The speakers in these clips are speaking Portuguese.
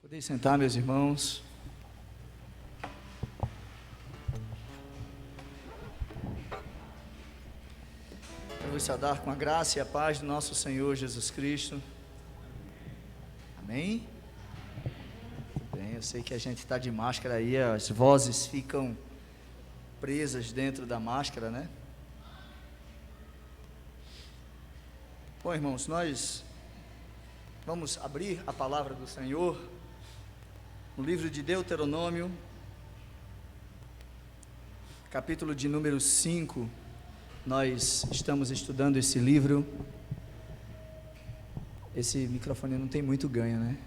Podem sentar, meus irmãos. Eu vou saudar com a graça e a paz do nosso Senhor Jesus Cristo. Amém? Bem, eu sei que a gente está de máscara aí, as vozes ficam presas dentro da máscara, né? Bom, irmãos, nós vamos abrir a palavra do Senhor no livro de Deuteronômio, capítulo de número 5, nós estamos estudando esse livro. Esse microfone não tem muito ganho, né?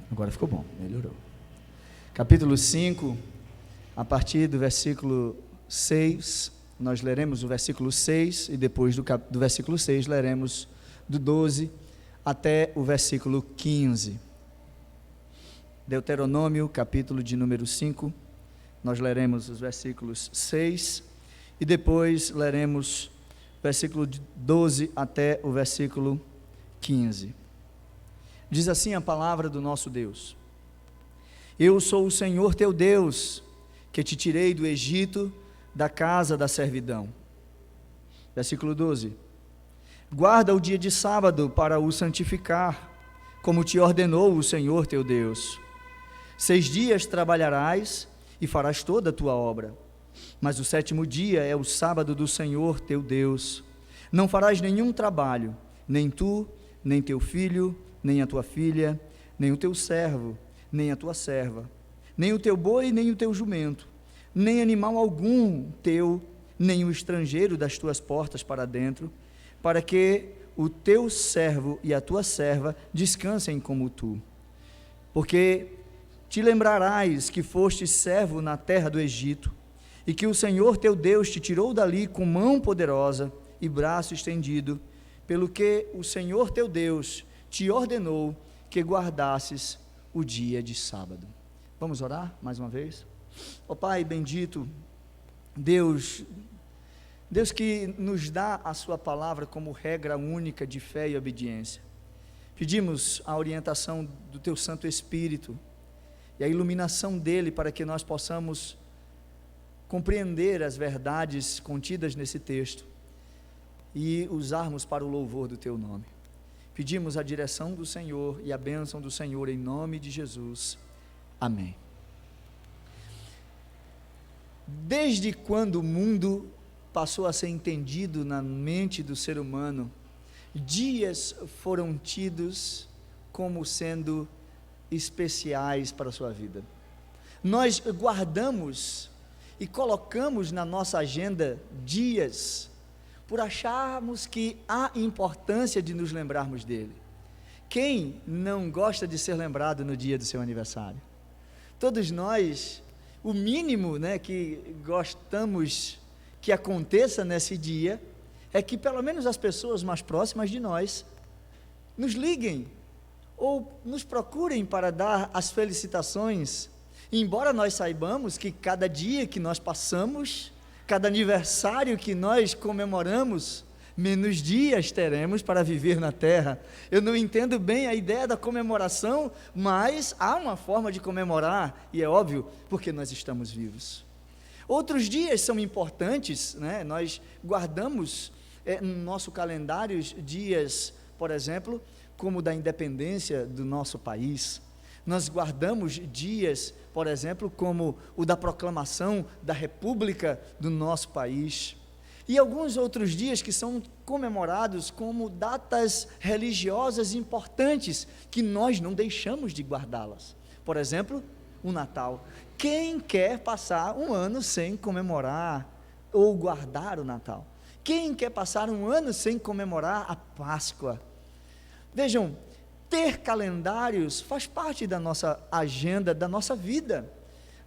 Agora ficou bom, melhorou. Capítulo 5, a partir do versículo 6, nós leremos o versículo 6 e depois do versículo 6 leremos do 12 até o versículo 15. Deuteronômio, capítulo de número 5, nós leremos os versículos 6 e depois leremos o versículo 12 até o versículo 15. Diz assim a palavra do nosso Deus: Eu sou o Senhor teu Deus, que te tirei do Egito, da casa da servidão. Versículo 12: Guarda o dia de sábado para o santificar, como te ordenou o Senhor teu Deus. 6 dias trabalharás e farás toda a tua obra, mas o 7º dia é o sábado do Senhor teu Deus. Não farás nenhum trabalho, nem tu, nem teu filho, nem a tua filha, nem o teu servo, nem a tua serva, nem o teu boi, nem o teu jumento, nem animal algum teu, nem o estrangeiro das tuas portas para dentro, para que o teu servo e a tua serva descansem como tu. Porque te lembrarás que fostes servo na terra do Egito, e que o Senhor teu Deus te tirou dali com mão poderosa e braço estendido, pelo que o Senhor teu Deus te ordenou que guardasses o dia de sábado. Vamos orar mais uma vez? Ó Pai bendito, Deus que nos dá a sua palavra como regra única de fé e obediência, pedimos a orientação do teu Santo Espírito e a iluminação dele para que nós possamos compreender as verdades contidas nesse texto e usarmos para o louvor do teu nome. Pedimos a direção do Senhor e a bênção do Senhor em nome de Jesus. Amém. Desde quando o mundo passou a ser entendido na mente do ser humano, dias foram tidos como sendo especiais para a sua vida. Nós guardamos e colocamos na nossa agenda dias por acharmos que há importância de nos lembrarmos dele. Quem não gosta de ser lembrado no dia do seu aniversário? Todos nós, o mínimo, que gostamos que aconteça nesse dia é que pelo menos as pessoas mais próximas de nós nos liguem ou nos procurem para dar as felicitações, embora nós saibamos que cada dia que nós passamos, cada aniversário que nós comemoramos, menos dias teremos para viver na terra. Eu não entendo bem a ideia da comemoração, mas há uma forma de comemorar, e é óbvio, porque nós estamos vivos. Outros dias são importantes, nós guardamos no nosso calendário dias, por exemplo, como o da independência do nosso país. Nós guardamos dias, por exemplo, como o da proclamação da República do nosso país. E alguns outros dias que são comemorados como datas religiosas importantes, que nós não deixamos de guardá-las. Por exemplo, o Natal. Quem quer passar um ano sem comemorar ou guardar o Natal? Quem quer passar um ano sem comemorar a Páscoa? Vejam, ter calendários faz parte da nossa agenda, da nossa vida.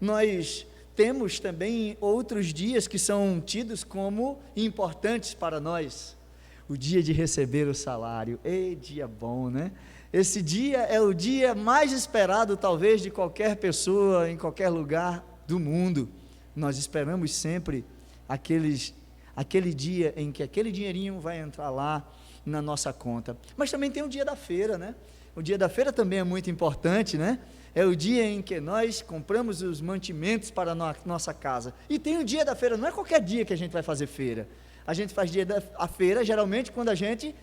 Nós temos também outros dias que são tidos como importantes para nós. O dia de receber o salário. Ei, dia bom, né? Esse dia é o dia mais esperado, talvez, de qualquer pessoa, em qualquer lugar do mundo. Nós esperamos sempre aquele dia em que aquele dinheirinho vai entrar lá na nossa conta. Mas também tem o dia da feira, né? O dia da feira também é muito importante, né? É o dia em que nós compramos os mantimentos para a nossa casa. E tem o dia da feira, não é qualquer dia que a gente vai fazer feira. A gente faz a feira geralmente quando a gente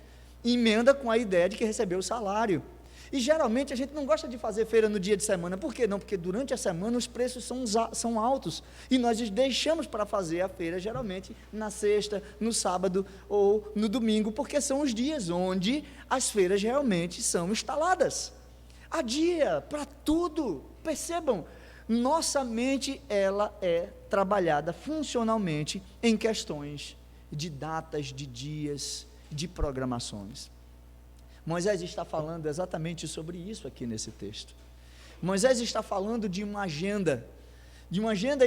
emenda com a ideia de que recebeu o salário. E geralmente a gente não gosta de fazer feira no dia de semana. Por quê? Não, porque durante a semana os preços são altos. E nós deixamos para fazer a feira geralmente na sexta, no sábado ou no domingo, porque são os dias onde as feiras realmente são instaladas. Há dia para tudo. Percebam, nossa mente ela é trabalhada funcionalmente em questões de datas, de dias, de programações. Moisés está falando exatamente sobre isso aqui nesse texto. Moisés está falando de uma agenda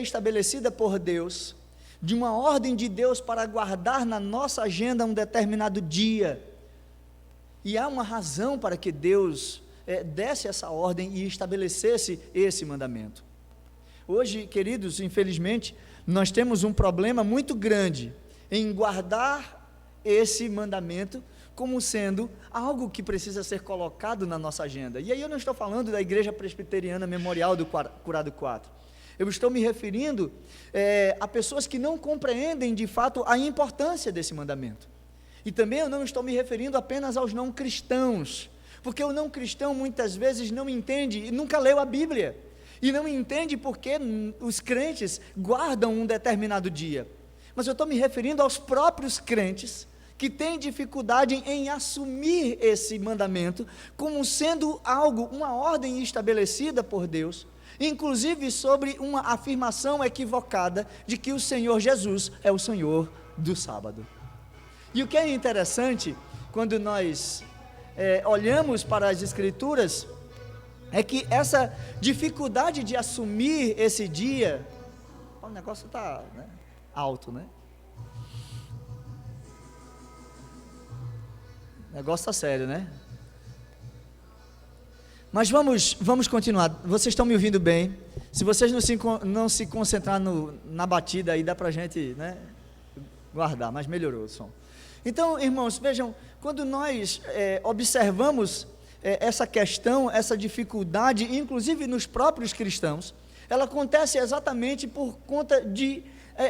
estabelecida por Deus, de uma ordem de Deus para guardar na nossa agenda um determinado dia. E há uma razão para que Deus desse essa ordem e estabelecesse esse mandamento. Hoje, queridos, infelizmente, nós temos um problema muito grande em guardar esse mandamento como sendo algo que precisa ser colocado na nossa agenda. E aí eu não estou falando da Igreja Presbiteriana Memorial do Curado 4. Eu estou me referindo a pessoas que não compreendem de fato a importância desse mandamento. E também eu não estou me referindo apenas aos não cristãos, porque o não cristão muitas vezes não entende e nunca leu a Bíblia, e não entende porque os crentes guardam um determinado dia. Mas eu estou me referindo aos próprios crentes que têm dificuldade em assumir esse mandamento como sendo algo, uma ordem estabelecida por Deus, inclusive sobre uma afirmação equivocada de que o Senhor Jesus é o Senhor do sábado. E o que é interessante, quando nós olhamos para as Escrituras, é que essa dificuldade de assumir esse dia, o negócio está alto, né? O negócio está sério, né? Mas vamos continuar. Vocês estão me ouvindo bem? Se vocês não se concentrar na batida aí, dá para a gente guardar, mas melhorou o som. Então, irmãos, vejam, quando nós observamos essa questão, essa dificuldade, inclusive nos próprios cristãos, ela acontece exatamente por conta de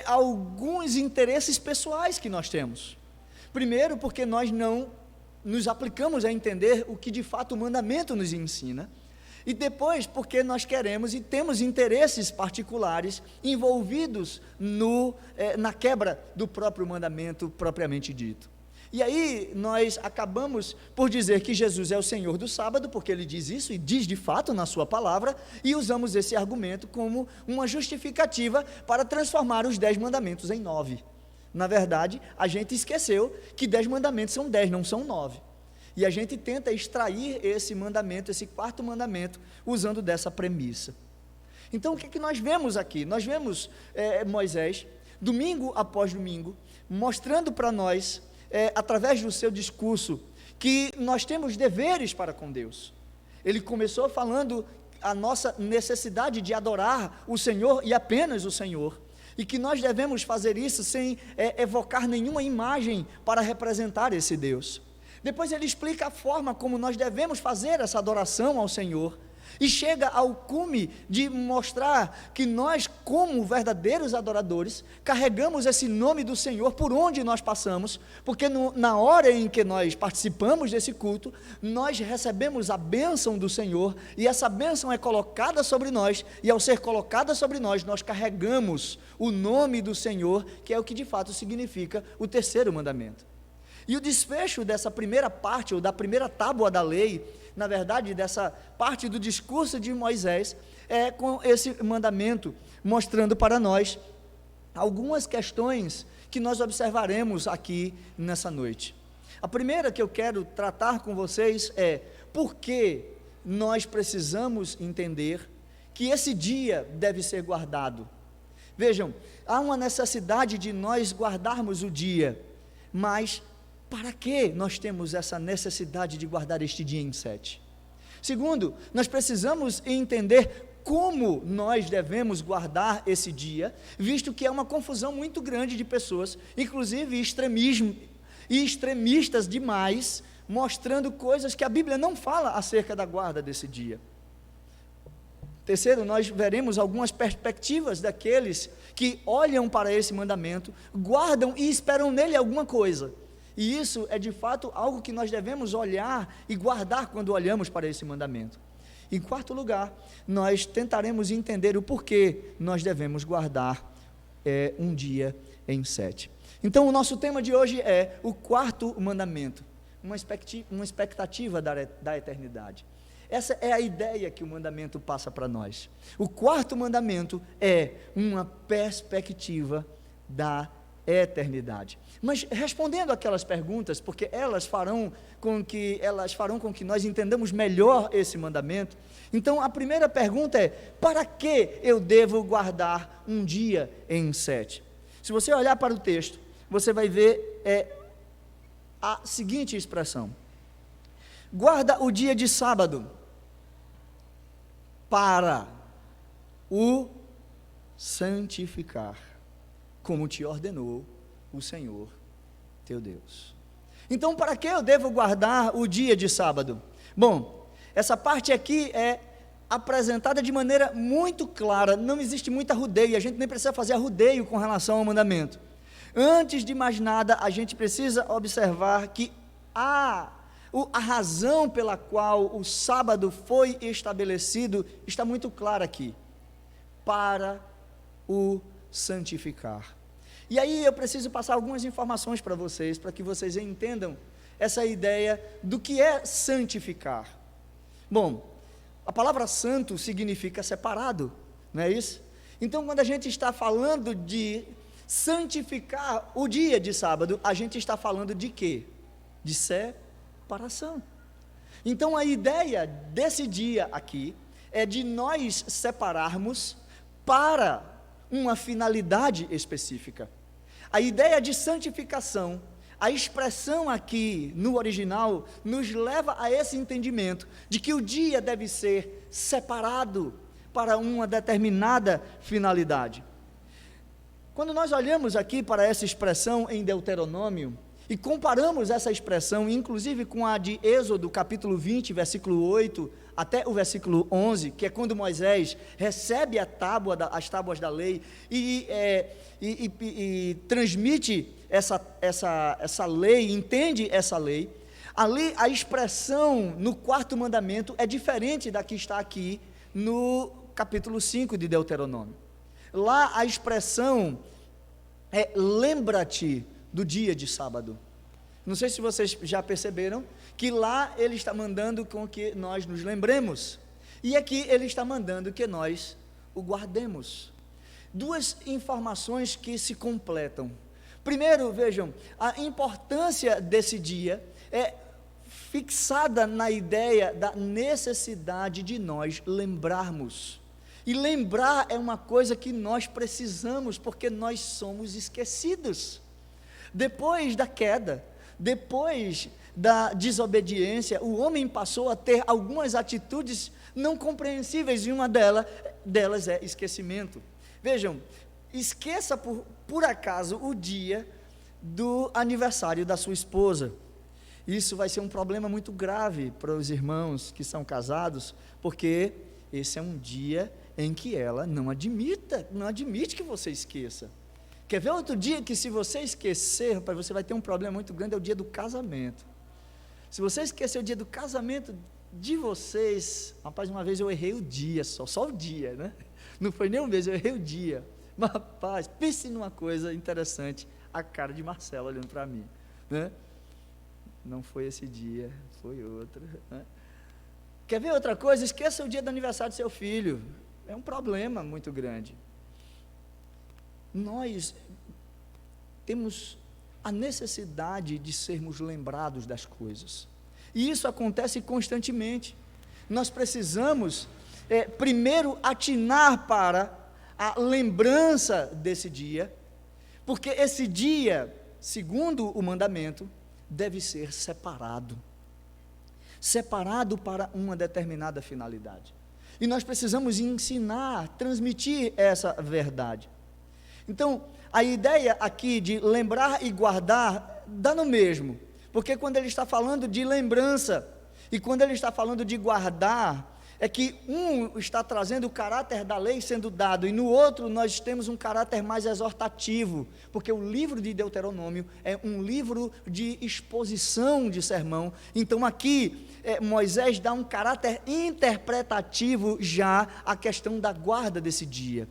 alguns interesses pessoais que nós temos. Primeiro, porque nós não nos aplicamos a entender o que de fato o mandamento nos ensina, e depois porque nós queremos e temos interesses particulares envolvidos na quebra do próprio mandamento propriamente dito. E aí nós acabamos por dizer que Jesus é o Senhor do sábado, porque Ele diz isso e diz de fato na sua palavra, e usamos esse argumento como uma justificativa para transformar os 10 mandamentos em 9. Na verdade, a gente esqueceu que 10 mandamentos são 10, não são 9. E a gente tenta extrair esse mandamento, esse quarto mandamento, usando dessa premissa. Então, o que nós vemos aqui? Nós vemos Moisés, domingo após domingo, mostrando para nós, através do seu discurso, que nós temos deveres para com Deus. Ele começou falando a nossa necessidade de adorar o Senhor e apenas o Senhor, e que nós devemos fazer isso sem evocar nenhuma imagem para representar esse Deus. Depois ele explica a forma como nós devemos fazer essa adoração ao Senhor, e chega ao cume de mostrar que nós, como verdadeiros adoradores, carregamos esse nome do Senhor por onde nós passamos, porque na hora em que nós participamos desse culto, nós recebemos a bênção do Senhor, e essa bênção é colocada sobre nós, e ao ser colocada sobre nós, nós carregamos o nome do Senhor, que é o que de fato significa o terceiro mandamento. E o desfecho dessa primeira parte, ou da primeira tábua da lei, na verdade, dessa parte do discurso de Moisés, é com esse mandamento, mostrando para nós algumas questões que nós observaremos aqui nessa noite. A primeira que eu quero tratar com vocês é por que nós precisamos entender que esse dia deve ser guardado. Vejam, há uma necessidade de nós guardarmos o dia, mas para que nós temos essa necessidade de guardar este dia em 7? Segundo, nós precisamos entender como nós devemos guardar esse dia, visto que é uma confusão muito grande de pessoas, inclusive extremismo, e extremistas demais, mostrando coisas que a Bíblia não fala acerca da guarda desse dia. Terceiro, nós veremos algumas perspectivas daqueles que olham para esse mandamento, guardam e esperam nele alguma coisa. E isso é de fato algo que nós devemos olhar e guardar quando olhamos para esse mandamento. Em quarto lugar, nós tentaremos entender o porquê nós devemos guardar um dia em 7. Então, o nosso tema de hoje é o quarto mandamento, uma expectativa da eternidade. Essa é a ideia que o mandamento passa para nós. O quarto mandamento é uma perspectiva da eternidade. Mas respondendo aquelas perguntas, porque elas farão com que nós entendamos melhor esse mandamento. Então, a primeira pergunta é: para que eu devo guardar um dia em 7? Se você olhar para o texto, você vai ver a seguinte expressão: guarda o dia de sábado para o santificar, como te ordenou o Senhor teu Deus. Então, para que eu devo guardar o dia de sábado? Bom, essa parte aqui é apresentada de maneira muito clara, não existe muita arrudeio, a gente nem precisa fazer arrudeio com relação ao mandamento. Antes de mais nada, a gente precisa observar que a razão pela qual o sábado foi estabelecido está muito clara aqui: para o santificar. E aí eu preciso passar algumas informações para vocês, para que vocês entendam essa ideia do que é santificar. Bom, a palavra santo significa separado, não é isso? Então, quando a gente está falando de santificar o dia de sábado, a gente está falando de quê? De separação. Então, a ideia desse dia aqui é de nós separarmos para uma finalidade específica. A ideia de santificação, a expressão aqui no original, nos leva a esse entendimento de que o dia deve ser separado para uma determinada finalidade. Quando nós olhamos aqui para essa expressão em Deuteronômio, e comparamos essa expressão, inclusive com a de Êxodo, capítulo 20, versículo 8, até o versículo 11, que é quando Moisés recebe as tábuas da lei e transmite essa lei, entende essa lei. Ali a expressão no quarto mandamento é diferente da que está aqui no capítulo 5 de Deuteronômio. Lá a expressão é: lembra-te do dia de sábado. Não sei se vocês já perceberam que lá ele está mandando com que nós nos lembremos, e aqui ele está mandando que nós o guardemos. Duas informações que se completam. Primeiro, vejam, a importância desse dia é fixada na ideia da necessidade de nós lembrarmos. E lembrar é uma coisa que nós precisamos, porque nós somos esquecidos. Depois da queda, depois da desobediência, o homem passou a ter algumas atitudes não compreensíveis, e uma delas é esquecimento. Vejam, esqueça por acaso o dia do aniversário da sua esposa. Isso vai ser um problema muito grave para os irmãos que são casados, porque esse é um dia em que ela não admite que você esqueça. Quer ver outro dia que, se você esquecer, você vai ter um problema muito grande? É o dia do casamento. Se você esquecer o dia do casamento de vocês, rapaz, uma vez eu errei o dia, só o dia, né? Não foi nem um mês, eu errei o dia. Mas, rapaz, pense numa coisa interessante, a cara de Marcelo olhando para mim, né? Não foi esse dia, foi outro, né? Quer ver outra coisa? Esqueça o dia do aniversário do seu filho. É um problema muito grande. Nós temos a necessidade de sermos lembrados das coisas, e isso acontece constantemente. Nós precisamos primeiro atinar para a lembrança desse dia, porque esse dia, segundo o mandamento, deve ser separado para uma determinada finalidade, e nós precisamos ensinar, transmitir essa verdade. Então, a ideia aqui de lembrar e guardar dá no mesmo, porque quando ele está falando de lembrança e quando ele está falando de guardar, é que um está trazendo o caráter da lei sendo dado, e no outro nós temos um caráter mais exortativo, porque o livro de Deuteronômio é um livro de exposição de sermão. Então aqui Moisés dá um caráter interpretativo já à questão da guarda desse dia.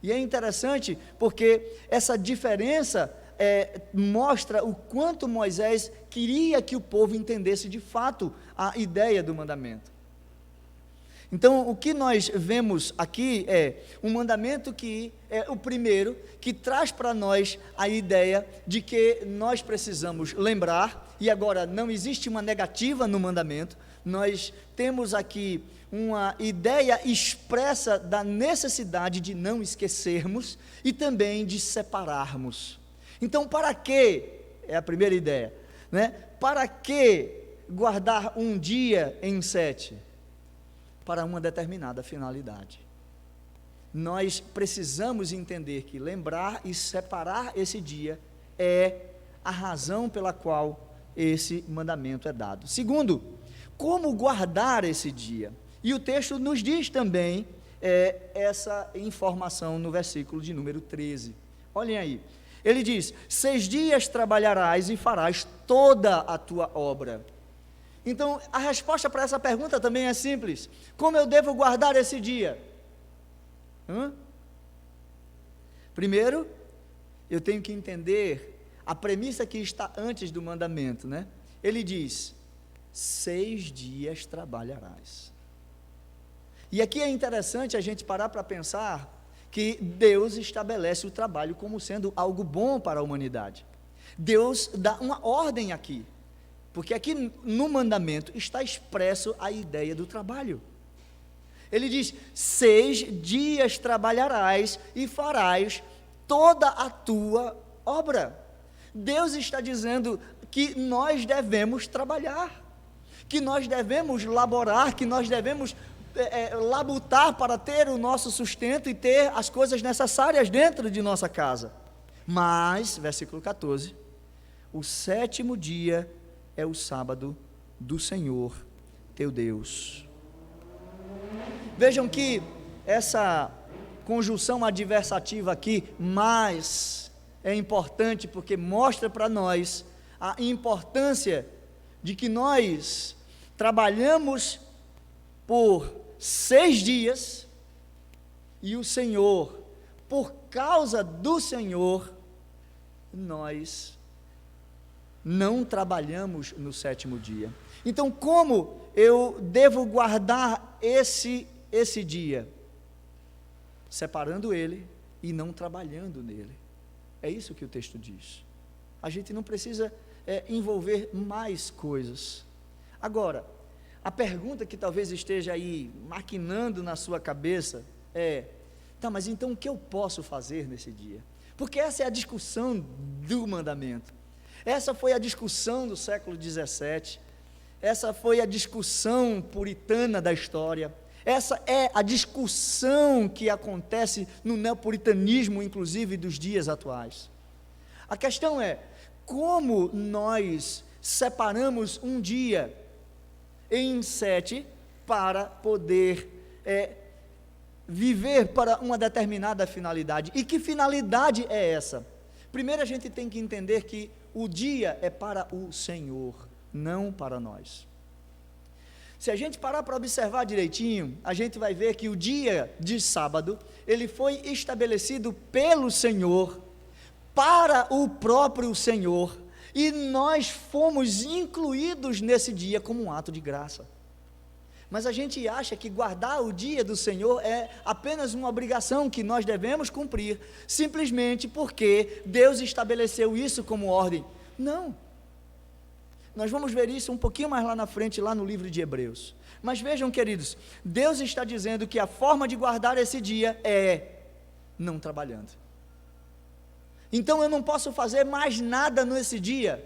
E é interessante porque essa diferença mostra o quanto Moisés queria que o povo entendesse de fato a ideia do mandamento. Então, o que nós vemos aqui é um mandamento que é o primeiro, que traz para nós a ideia de que nós precisamos lembrar, e agora não existe uma negativa no mandamento, nós temos aqui uma ideia expressa da necessidade de não esquecermos e também de separarmos. Então, para que, é a primeira ideia, né? Para que guardar um dia em 7? Para uma determinada finalidade. Nós precisamos entender que lembrar e separar esse dia é a razão pela qual esse mandamento é dado. Segundo, como guardar esse dia? E o texto nos diz também essa informação no versículo de número 13. Olhem aí, ele diz: 6 dias trabalharás e farás toda a tua obra. Então, a resposta para essa pergunta também é simples. Como eu devo guardar esse dia? Primeiro, eu tenho que entender a premissa que está antes do mandamento, né? Ele diz: 6 dias trabalharás. E aqui é interessante a gente parar para pensar que Deus estabelece o trabalho como sendo algo bom para a humanidade. Deus dá uma ordem aqui. Porque aqui no mandamento está expresso a ideia do trabalho. Ele diz: 6 dias trabalharás e farás toda a tua obra. Deus está dizendo que nós devemos trabalhar, que nós devemos laborar, que nós devemos labutar para ter o nosso sustento e ter as coisas necessárias dentro de nossa casa. Mas, versículo 14, o 7º dia é o sábado do Senhor teu Deus. Vejam que essa conjunção adversativa aqui, mas, é importante porque mostra para nós a importância de que nós trabalhamos por 6 dias e o Senhor, por causa do Senhor, nós não trabalhamos no 7º dia. Então, como eu devo guardar esse dia? Separando ele e não trabalhando nele. É isso que o texto diz. A gente não precisa envolver mais coisas. Agora, a pergunta que talvez esteja aí maquinando na sua cabeça é: tá, mas então o que eu posso fazer nesse dia? Porque essa é a discussão do mandamento. Essa foi a discussão do século 17, essa foi a discussão puritana da história, essa é a discussão que acontece no neopuritanismo, inclusive, dos dias atuais. A questão é, como nós separamos um dia em 7 para poder viver para uma determinada finalidade? E que finalidade é essa? Primeiro a gente tem que entender que o dia é para o Senhor, não para nós. Se a gente parar para observar direitinho, a gente vai ver que o dia de sábado, ele foi estabelecido pelo Senhor, para o próprio Senhor, e nós fomos incluídos nesse dia como um ato de graça. Mas a gente acha que guardar o dia do Senhor é apenas uma obrigação que nós devemos cumprir, simplesmente porque Deus estabeleceu isso como ordem. Não. Nós vamos ver isso um pouquinho mais lá na frente, lá no livro de Hebreus. Mas vejam, queridos, Deus está dizendo que a forma de guardar esse dia é não trabalhando. Então eu não posso fazer mais nada nesse dia.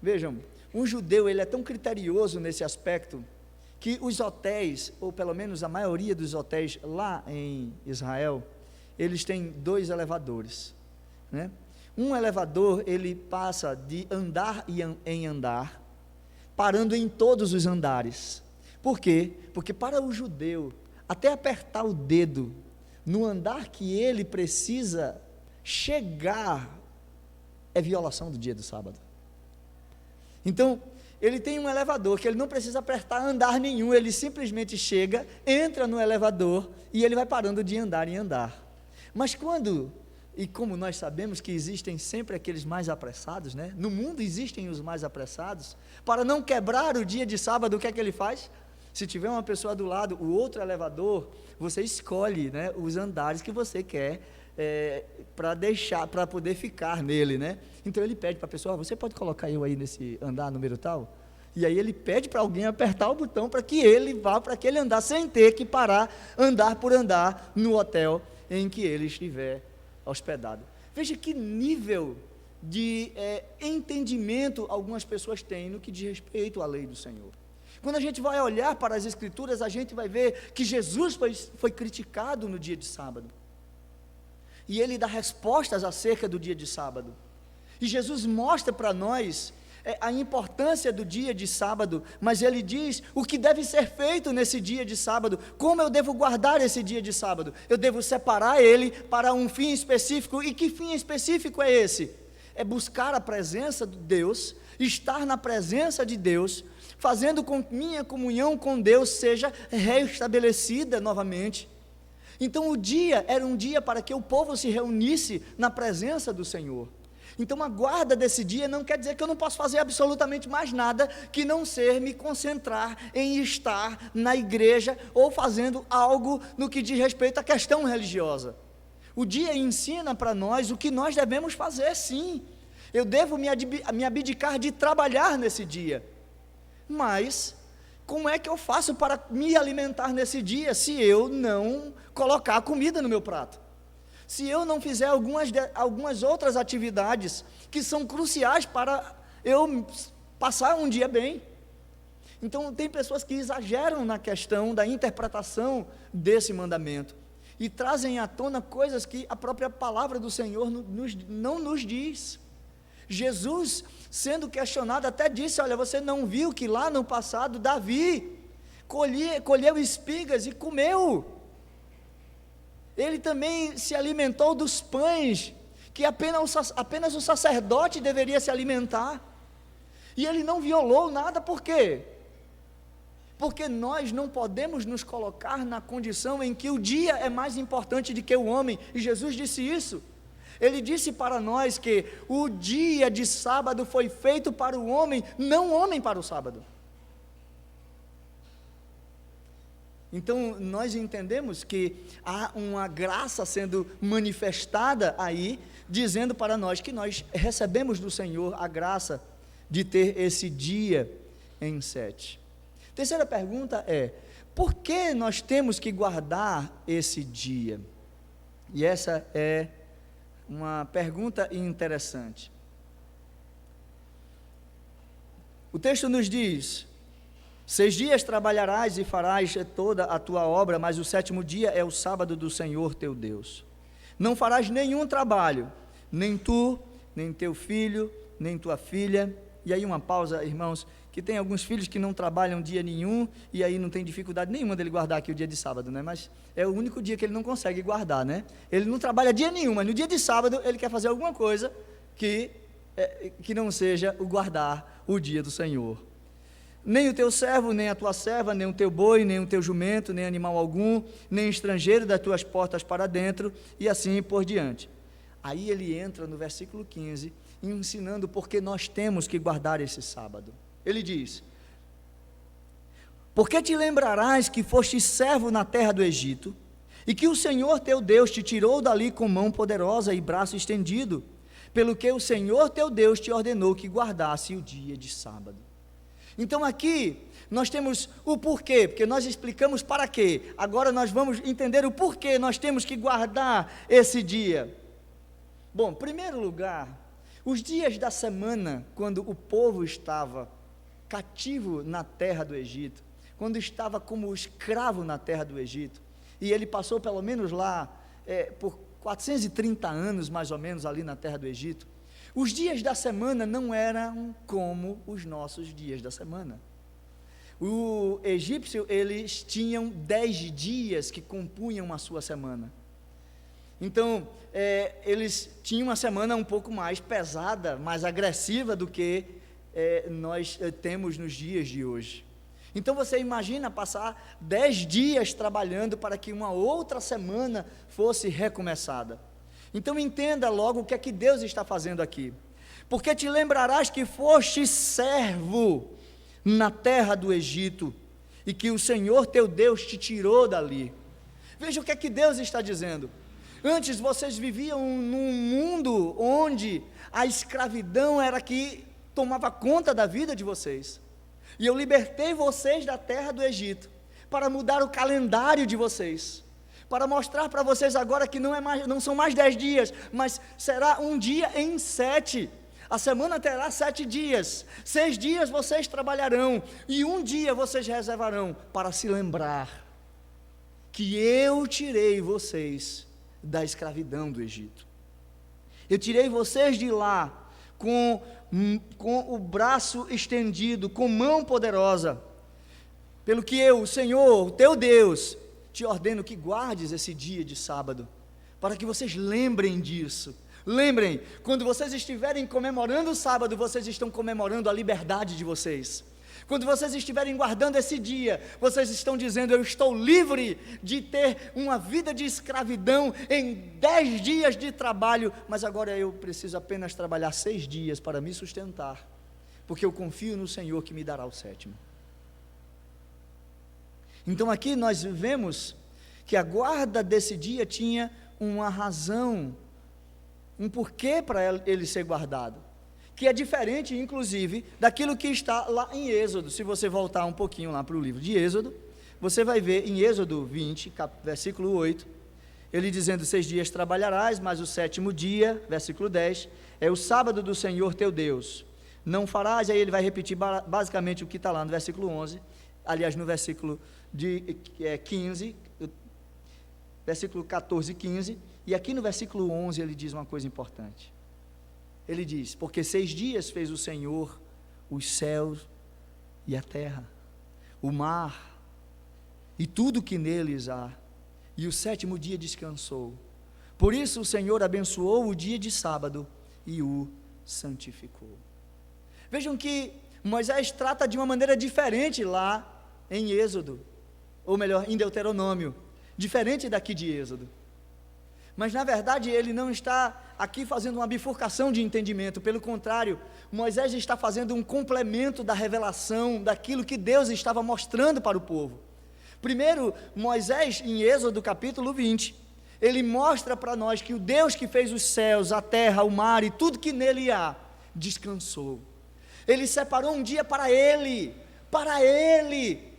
Vejam, um judeu, ele é tão criterioso nesse aspecto, que os hotéis, ou pelo menos a maioria dos hotéis lá em Israel, eles têm 2 elevadores, né? Um elevador, ele passa de andar em andar, parando em todos os andares. Por quê? Porque para o judeu, até apertar o dedo no andar que ele precisa chegar, é violação do dia do sábado. Então, ele tem um elevador que ele não precisa apertar andar nenhum, ele simplesmente chega, entra no elevador e ele vai parando de andar em andar. Mas quando, e como nós sabemos que existem sempre aqueles mais apressados, né? No mundo existem os mais apressados, para não quebrar o dia de sábado, o que é que ele faz? Se tiver uma pessoa do lado, o outro elevador, você escolhe, né, os andares que você quer, para poder ficar nele, né? Então ele pede para a pessoa, você pode colocar eu aí nesse andar número tal? E aí ele pede para alguém apertar o botão para que ele vá para aquele andar, sem ter que parar, andar por andar, no hotel em que ele estiver hospedado. Veja que nível de entendimento algumas pessoas têm no que diz respeito à lei do Senhor. Quando a gente vai olhar para as Escrituras, a gente vai ver que Jesus foi criticado no dia de sábado. E ele dá respostas acerca do dia de sábado. E Jesus mostra para nós a importância do dia de sábado, mas ele diz o que deve ser feito nesse dia de sábado, como eu devo guardar esse dia de sábado. Eu devo separar ele para um fim específico. E que fim específico é esse? É buscar a presença de Deus, estar na presença de Deus, fazendo com que minha comunhão com Deus seja reestabelecida novamente. Então o dia era um dia para que o povo se reunisse na presença do Senhor. Então a guarda desse dia não quer dizer que eu não posso fazer absolutamente mais nada que não ser me concentrar em estar na igreja ou fazendo algo no que diz respeito à questão religiosa. O dia ensina para nós o que nós devemos fazer, sim. Eu devo me abdicar de trabalhar nesse dia. Mas como é que eu faço para me alimentar nesse dia se eu não colocar comida no meu prato? Se eu não fizer algumas outras atividades que são cruciais para eu passar um dia bem? Então tem pessoas que exageram na questão da interpretação desse mandamento e trazem à tona coisas que a própria palavra do Senhor não nos diz. Jesus, sendo questionado, até disse, olha, você não viu que lá no passado Davi colheu espigas e comeu? Ele também se alimentou dos pães que apenas o sacerdote deveria se alimentar, e ele não violou nada. Por quê? Porque nós não podemos nos colocar na condição em que o dia é mais importante do que o homem, e Jesus disse isso. Ele disse para nós que o dia de sábado foi feito para o homem, não o homem para o sábado. Então nós entendemos que há uma graça sendo manifestada aí, dizendo para nós que nós recebemos do Senhor a graça de ter esse dia em 7. Terceira pergunta é: por que nós temos que guardar esse dia? E essa é uma pergunta interessante. O texto nos diz: 6 dias trabalharás e farás toda a tua obra, mas o 7º dia é o sábado do Senhor teu Deus. Não farás nenhum trabalho, nem tu, nem teu filho, nem tua filha. E aí uma pausa, irmãos, que tem alguns filhos que não trabalham dia nenhum, e aí não tem dificuldade nenhuma dele guardar aqui o dia de sábado, né? Mas é o único dia que ele não consegue guardar, né? Ele não trabalha dia nenhum, mas no dia de sábado ele quer fazer alguma coisa que não seja o guardar o dia do Senhor. Nem o teu servo, nem a tua serva, nem o teu boi, nem o teu jumento, nem animal algum, nem estrangeiro das tuas portas para dentro, e assim por diante. Aí ele entra no versículo 15, ensinando por que nós temos que guardar esse sábado. Ele diz: porque te lembrarás que foste servo na terra do Egito, e que o Senhor teu Deus te tirou dali com mão poderosa e braço estendido, pelo que o Senhor teu Deus te ordenou que guardasse o dia de sábado. Então aqui nós temos o porquê, porque nós explicamos para quê. Agora nós vamos entender o porquê nós temos que guardar esse dia. Bom, em primeiro lugar, os dias da semana, quando o povo estava cativo na terra do Egito, quando estava como escravo na terra do Egito, e ele passou pelo menos lá por 430 anos, mais ou menos, ali na terra do Egito, os dias da semana não eram como os nossos dias da semana. O egípcio, eles tinham 10 dias que compunham a sua semana. Então, eles tinham uma semana um pouco mais pesada, mais agressiva do que nós temos nos dias de hoje. Então você imagina passar 10 dias trabalhando para que uma outra semana fosse recomeçada. Então entenda logo o que é que Deus está fazendo aqui. Porque te lembrarás que foste servo na terra do Egito, e que o Senhor teu Deus te tirou dali. Veja o que é que Deus está dizendo. Antes vocês viviam num mundo onde a escravidão era que tomava conta da vida de vocês. E eu libertei vocês da terra do Egito, para mudar o calendário de vocês, para mostrar para vocês agora que não são mais 10 dias, mas será um dia em 7, a semana terá 7 dias, 6 dias vocês trabalharão, e um dia vocês reservarão, para se lembrar, que eu tirei vocês da escravidão do Egito, eu tirei vocês de lá, com o braço estendido, com mão poderosa, pelo que eu, o Senhor, o teu Deus, te ordeno que guardes esse dia de sábado, para que vocês lembrem disso. Lembrem, quando vocês estiverem comemorando o sábado, vocês estão comemorando a liberdade de vocês. Quando vocês estiverem guardando esse dia, vocês estão dizendo: eu estou livre de ter uma vida de escravidão em 10 dias de trabalho, mas agora eu preciso apenas trabalhar 6 dias para me sustentar, porque eu confio no Senhor que me dará o 7º. Então aqui nós vemos que a guarda desse dia tinha uma razão, um porquê para ele ser guardado, que é diferente, inclusive, daquilo que está lá em Êxodo. Se você voltar um pouquinho lá para o livro de Êxodo, você vai ver em Êxodo 20, versículo 8, ele dizendo: 6 dias trabalharás, mas o 7º dia, versículo 10, é o sábado do Senhor teu Deus, não farás. Aí ele vai repetir basicamente o que está lá no versículo 11, aliás, no versículo 15, versículo 14 e 15, e aqui no versículo 11 ele diz uma coisa importante. Ele diz: porque 6 dias fez o Senhor os céus e a terra, o mar e tudo que neles há, e o 7º dia descansou. Por isso o Senhor abençoou o dia de sábado e o santificou. Vejam que Moisés trata de uma maneira diferente lá em Êxodo, ou melhor, em Deuteronômio, diferente daqui de Êxodo. Mas na verdade ele não está aqui fazendo uma bifurcação de entendimento, pelo contrário, Moisés está fazendo um complemento da revelação, daquilo que Deus estava mostrando para o povo. Primeiro, Moisés, em Êxodo capítulo 20, ele mostra para nós que o Deus que fez os céus, a terra, o mar e tudo que nele há, descansou. Ele separou um dia para ele,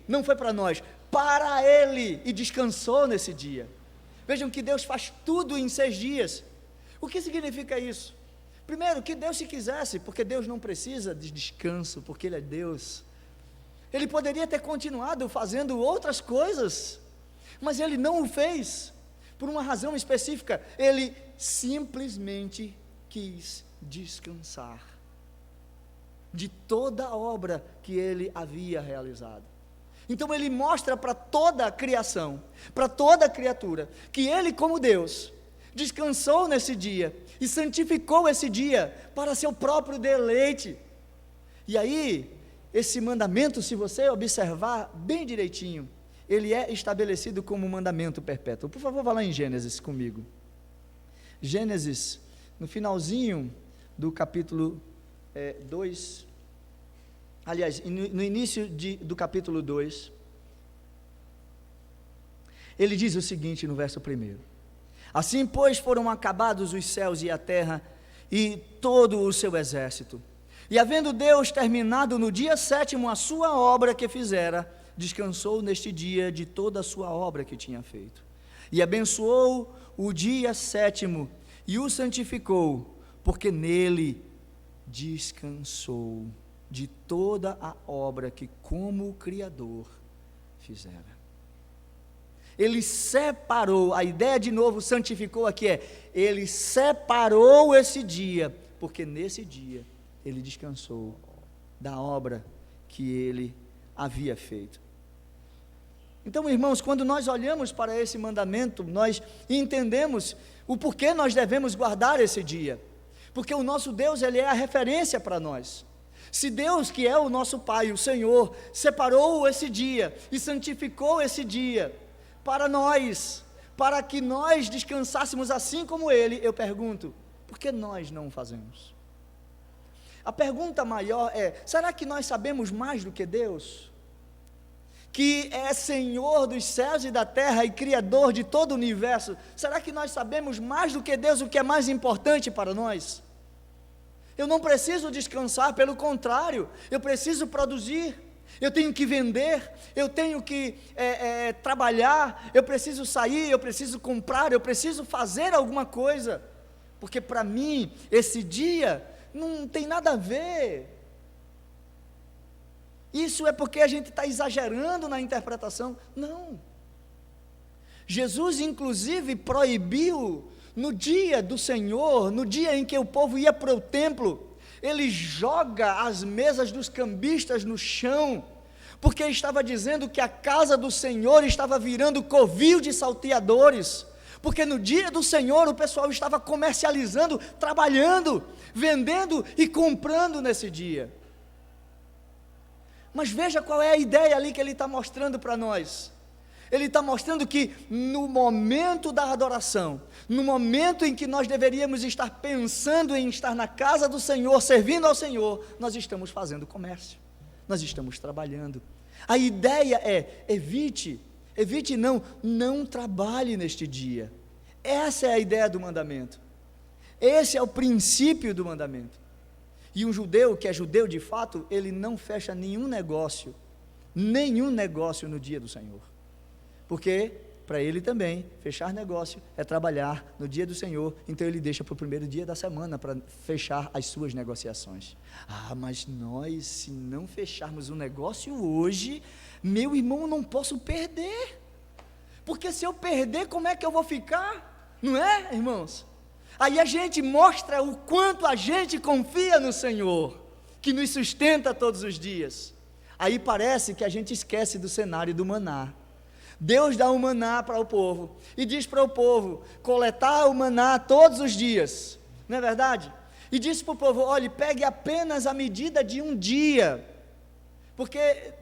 não foi para nós, para ele, e descansou nesse dia. Vejam que Deus faz tudo em 6 dias. O que significa isso? Primeiro, que Deus, se quisesse, porque Deus não precisa de descanso, porque Ele é Deus, Ele poderia ter continuado fazendo outras coisas, mas Ele não o fez, por uma razão específica. Ele simplesmente quis descansar de toda a obra que Ele havia realizado. Então ele mostra para toda a criação, para toda a criatura, que ele, como Deus, descansou nesse dia e santificou esse dia para seu próprio deleite. E aí, esse mandamento, se você observar bem direitinho, ele é estabelecido como um mandamento perpétuo. Por favor, vá lá em Gênesis comigo. Gênesis, no finalzinho do capítulo 2, aliás, no início do capítulo 2, ele diz o seguinte no verso 1: assim, pois, foram acabados os céus e a terra e todo o seu exército, e havendo Deus terminado no dia 7º a sua obra que fizera, descansou neste dia de toda a sua obra que tinha feito, e abençoou o dia 7º e o santificou, porque nele descansou de toda a obra que como Criador fizera. Ele separou, a ideia de novo, santificou aqui ele separou esse dia, porque nesse dia ele descansou da obra que ele havia feito. Então, irmãos, quando nós olhamos para esse mandamento, nós entendemos o porquê nós devemos guardar esse dia, porque o nosso Deus, ele é a referência para nós. Se Deus, que é o nosso Pai, o Senhor, separou esse dia e santificou esse dia para nós, para que nós descansássemos assim como Ele, eu pergunto, por que nós não o fazemos? A pergunta maior é, será que nós sabemos mais do que Deus? Que é Senhor dos céus e da terra e Criador de todo o universo, será que nós sabemos mais do que Deus o que é mais importante para nós? Eu não preciso descansar, pelo contrário, eu preciso produzir, eu tenho que vender, eu tenho que trabalhar, eu preciso sair, eu preciso comprar, eu preciso fazer alguma coisa, porque para mim, esse dia não tem nada a ver. Isso é porque a gente está exagerando na interpretação? Não. Jesus, inclusive, proibiu, no dia do Senhor, no dia em que o povo ia para o templo, ele joga as mesas dos cambistas no chão, porque estava dizendo que a casa do Senhor estava virando covil de salteadores, porque no dia do Senhor o pessoal estava comercializando, trabalhando, vendendo e comprando nesse dia. Mas veja qual é a ideia ali que ele está mostrando para nós. Ele está mostrando que no momento da adoração, no momento em que nós deveríamos estar pensando em estar na casa do Senhor, servindo ao Senhor, nós estamos fazendo comércio, nós estamos trabalhando. A ideia é, não trabalhe neste dia. Essa é a ideia do mandamento, esse é o princípio do mandamento. E um judeu, que é judeu de fato, ele não fecha nenhum negócio no dia do Senhor. Porque, para ele também, fechar negócio é trabalhar no dia do Senhor, então ele deixa para o primeiro dia da semana para fechar as suas negociações. Mas nós, se não fecharmos um negócio hoje, meu irmão, eu não posso perder, porque se eu perder, como é que eu vou ficar? Não é, irmãos? Aí a gente mostra o quanto a gente confia no Senhor, que nos sustenta todos os dias. Aí parece que a gente esquece do cenário do maná. Deus dá o maná para o povo, e diz para o povo, coletar o maná todos os dias, não é verdade? E diz para o povo, olhe, pegue apenas a medida de um dia, porque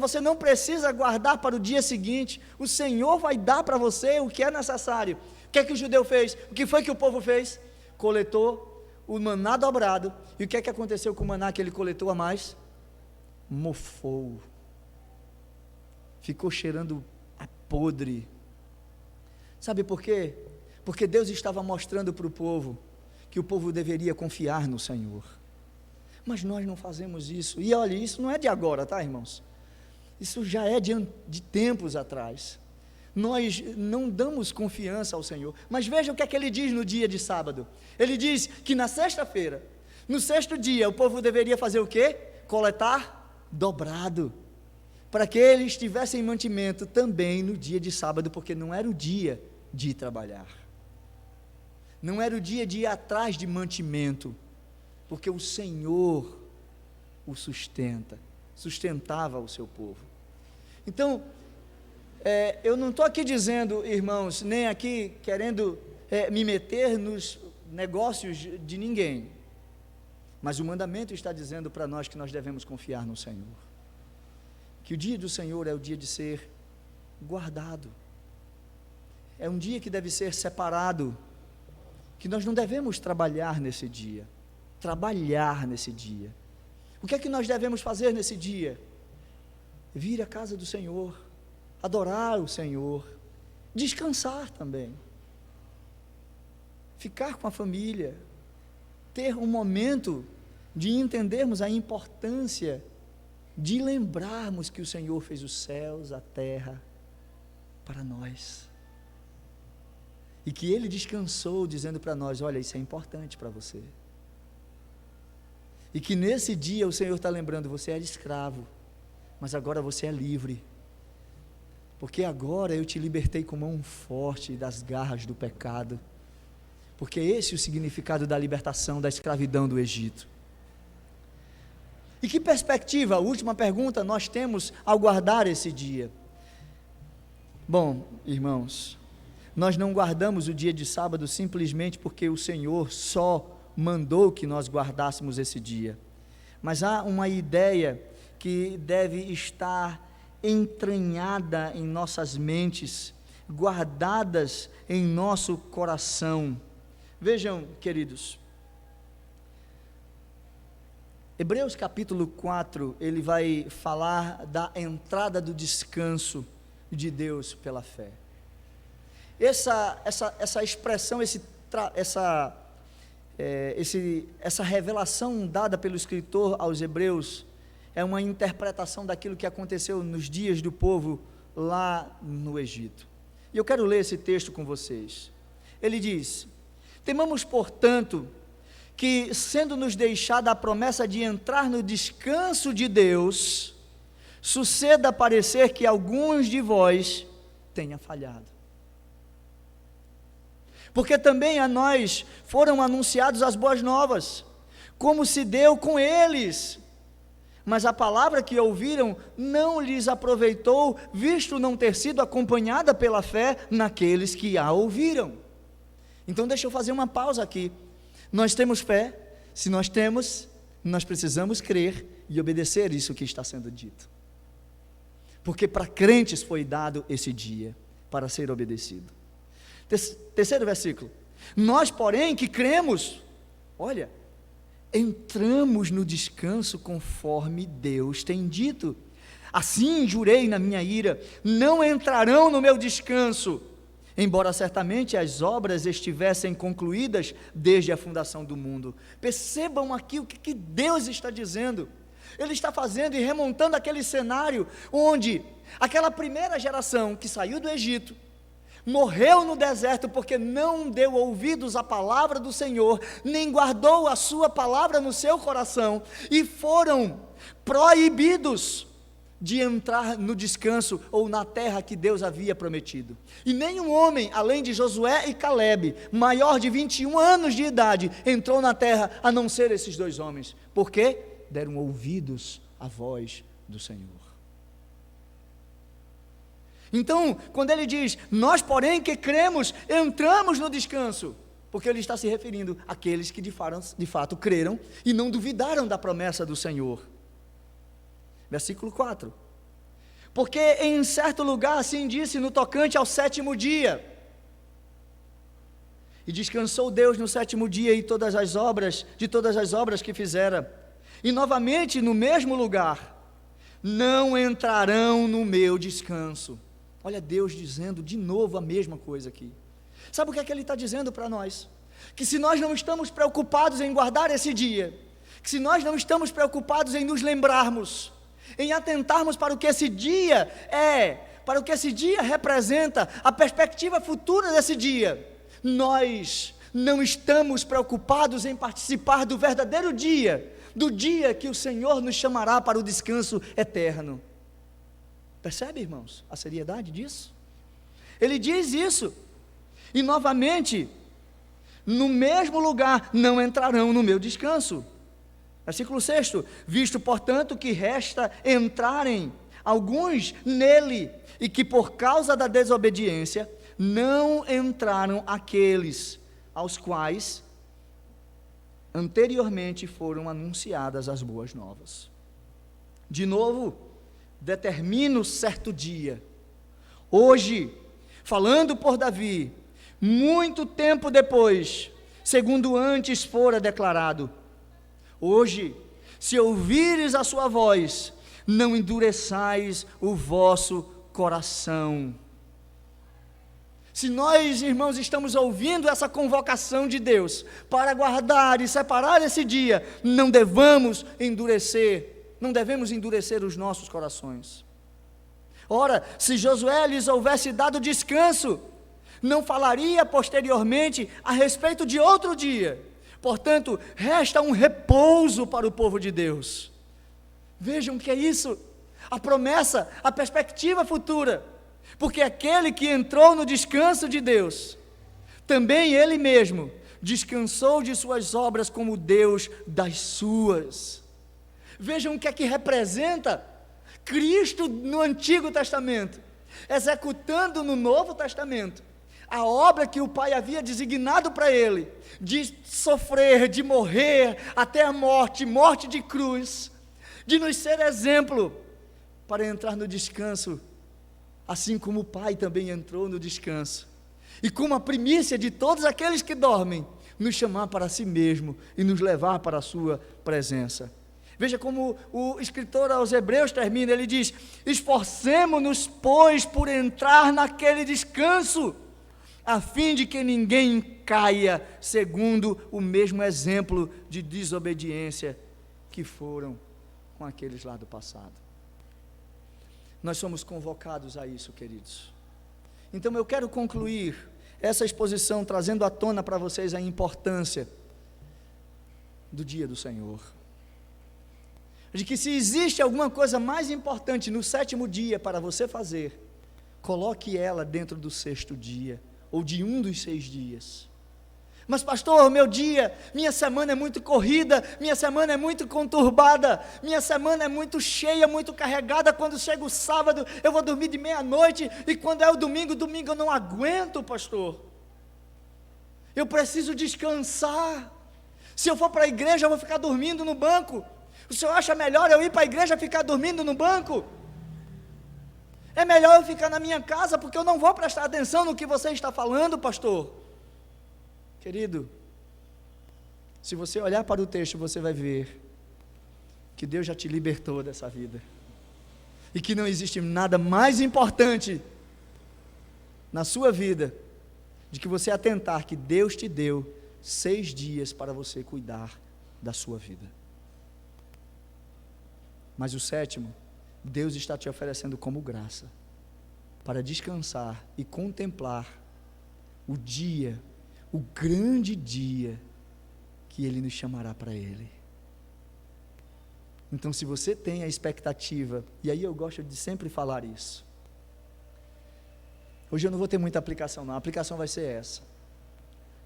você não precisa guardar para o dia seguinte, o Senhor vai dar para você o que é necessário. O que é que o judeu fez? O que foi que o povo fez? Coletou o maná dobrado, e o que é que aconteceu com o maná que ele coletou a mais? Mofou. Ficou cheirando a podre. Sabe por quê? Porque Deus estava mostrando para o povo que o povo deveria confiar no Senhor. Mas nós não fazemos isso. E olha, isso não é de agora, tá, irmãos? Isso já é de tempos atrás. Nós não damos confiança ao Senhor. Mas veja o que é que ele diz no dia de sábado. Ele diz que na sexta-feira, no sexto dia, o povo deveria fazer o quê? Coletar dobrado, para que eles tivessem mantimento também no dia de sábado, porque não era o dia de trabalhar, não era o dia de ir atrás de mantimento, porque o Senhor o sustentava o seu povo. Então, eu não estou aqui dizendo, irmãos, nem aqui querendo me meter nos negócios de ninguém, mas o mandamento está dizendo para nós que nós devemos confiar no Senhor, que o dia do Senhor é o dia de ser guardado, é um dia que deve ser separado, que nós não devemos trabalhar nesse dia. O que é que nós devemos fazer nesse dia? Vir à casa do Senhor, adorar o Senhor, descansar também, ficar com a família, ter um momento de entendermos a importância de lembrarmos que o Senhor fez os céus, a terra, para nós, e que Ele descansou dizendo para nós, olha, isso é importante para você, e que nesse dia o Senhor está lembrando, você era escravo, mas agora você é livre, porque agora eu te libertei com mão forte das garras do pecado. Porque esse é o significado da libertação da escravidão do Egito. E que perspectiva, a última pergunta, nós temos ao guardar esse dia? Bom, irmãos, nós não guardamos o dia de sábado simplesmente porque o Senhor só mandou que nós guardássemos esse dia. Mas há uma ideia que deve estar entranhada em nossas mentes, guardadas em nosso coração. Vejam, queridos, Hebreus capítulo 4, ele vai falar da entrada do descanso de Deus pela fé. Essa expressão, essa revelação dada pelo escritor aos Hebreus, é uma interpretação daquilo que aconteceu nos dias do povo lá no Egito. E eu quero ler esse texto com vocês. Ele diz: temamos, portanto, que, sendo-nos deixada a promessa de entrar no descanso de Deus, suceda parecer que alguns de vós tenha falhado. Porque também a nós foram anunciados as boas novas, como se deu com eles. Mas a palavra que ouviram não lhes aproveitou, visto não ter sido acompanhada pela fé naqueles que a ouviram. Então deixa eu fazer uma pausa aqui. Nós temos fé, se nós temos, nós precisamos crer e obedecer isso que está sendo dito. Porque para crentes foi dado esse dia, para ser obedecido. Terceiro versículo: nós, porém, que cremos, olha, entramos no descanso conforme Deus tem dito. Assim jurei na minha ira, não entrarão no meu descanso, embora certamente as obras estivessem concluídas desde a fundação do mundo. Percebam aqui o que Deus está dizendo. Ele está fazendo e remontando aquele cenário onde aquela primeira geração que saiu do Egito, morreu no deserto porque não deu ouvidos à palavra do Senhor, nem guardou a sua palavra no seu coração, e foram proibidos de entrar no descanso ou na terra que Deus havia prometido. E nenhum homem, além de Josué e Calebe, maior de 21 anos de idade, entrou na terra, a não ser esses dois homens. Por quê? Deram ouvidos à voz do Senhor. Então, quando ele diz, nós porém que cremos, entramos no descanso, porque ele está se referindo àqueles que de fato creram e não duvidaram da promessa do Senhor. Versículo 4: porque em certo lugar assim disse no tocante ao sétimo dia, e descansou Deus no sétimo dia de todas as obras que fizera, e novamente no mesmo lugar, não entrarão no meu descanso. Olha Deus dizendo de novo a mesma coisa aqui. Sabe o que é que Ele está dizendo para nós? Que se nós não estamos preocupados em guardar esse dia, que se nós não estamos preocupados em nos lembrarmos, em atentarmos para o que esse dia é, para o que esse dia representa, a perspectiva futura desse dia, nós não estamos preocupados em participar do verdadeiro dia, do dia que o Senhor nos chamará para o descanso eterno. Percebe, irmãos, a seriedade disso? Ele diz isso, e novamente, no mesmo lugar, não entrarão no meu descanso. Versículo 6: visto, portanto, que resta entrarem alguns nele, e que por causa da desobediência, não entraram aqueles aos quais anteriormente foram anunciadas as boas novas. De novo, determino certo dia, hoje, falando por Davi, muito tempo depois, segundo antes fora declarado, hoje, se ouvires a sua voz, não endureçais o vosso coração. Se nós, irmãos, estamos ouvindo essa convocação de Deus, para guardar e separar esse dia, não devemos endurecer os nossos corações. Ora, se Josué lhes houvesse dado descanso, não falaria posteriormente a respeito de outro dia. Portanto, resta um repouso para o povo de Deus. Vejam o que é isso, a promessa, a perspectiva futura. porque aquele que entrou no descanso de Deus, também ele mesmo descansou de suas obras como Deus das suas. Vejam o que é que representa Cristo no Antigo Testamento, executando no Novo Testamento a obra que o Pai havia designado para ele, de sofrer, de morrer até a morte, morte de cruz, de nos ser exemplo para entrar no descanso, assim como o Pai também entrou no descanso, e como a primícia de todos aqueles que dormem, nos chamar para si mesmo e nos levar para a sua presença. Veja como o escritor aos Hebreus termina, ele diz: esforcemo-nos, pois, por entrar naquele descanso, a fim de que ninguém caia segundo o mesmo exemplo de desobediência que foram com aqueles lá do passado. Nós somos convocados a isso, queridos. Então eu quero concluir essa exposição trazendo à tona para vocês a importância do dia do Senhor, de que se existe alguma coisa mais importante no sétimo dia para você fazer, coloque ela dentro do sexto dia, ou de um dos 6 dias. Mas pastor, meu dia, minha semana é muito corrida, minha semana é muito conturbada, minha semana é muito cheia, muito carregada, quando chega o sábado eu vou dormir de meia-noite, e quando é o domingo eu não aguento, pastor, eu preciso descansar, se eu for para a igreja eu vou ficar dormindo no banco. O senhor acha melhor eu ir para a igreja e ficar dormindo no banco? É melhor eu ficar na minha casa, porque eu não vou prestar atenção no que você está falando, pastor. Querido, se você olhar para o texto, você vai ver que Deus já te libertou dessa vida, e que não existe nada mais importante na sua vida, de que você atentar que Deus te deu 6 dias para você cuidar da sua vida. Mas o sétimo, Deus está te oferecendo como graça, para descansar e contemplar o dia, o grande dia, que Ele nos chamará para Ele. Então, se você tem a expectativa, e aí eu gosto de sempre falar isso, hoje eu não vou ter muita aplicação não, a aplicação vai ser essa.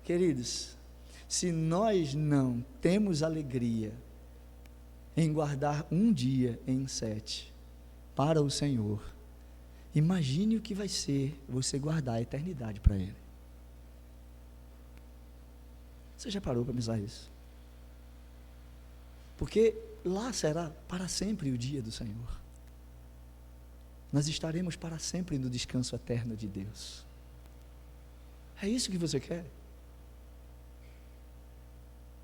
Queridos, se nós não temos alegria em guardar um dia em 7 para o Senhor, imagine o que vai ser você guardar a eternidade para Ele. Você já parou para pensar isso? Porque lá será para sempre o dia do Senhor. Nós estaremos para sempre no descanso eterno de Deus. É isso que você quer?